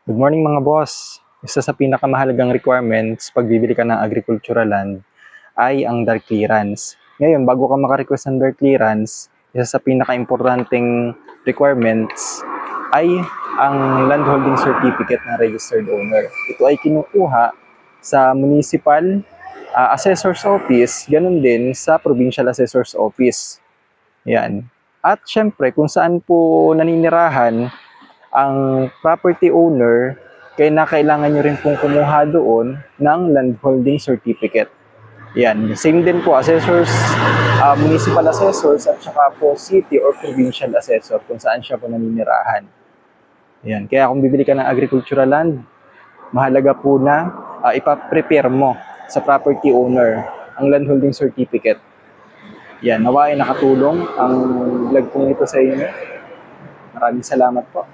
Good morning mga boss. Isa sa pinakamahalagang requirements pag bibili ka ng agricultural land ay ang dirt clearance. Ngayon, bago ka makarequest ng dirt clearance, isa sa pinaka-importanting requirements ay ang landholding certificate ng registered owner. Ito ay kinukuha sa municipal assessor's office, ganun din sa provincial assessor's office. Yan. At syempre, kung saan po naninirahan ang property owner, kaya na kailangan nyo rin pong kumuha doon ng landholding certificate. Yan. Same din po, assessors, municipal assessors at saka po city or provincial assessor kung saan siya po naninirahan. Yan. Kaya kung bibili ka ng agricultural land, mahalaga po na ipaprepare mo sa property owner ang landholding certificate. Yan. Nawa ay nakatulong ang vlog kong ito sa inyo. Maraming salamat po.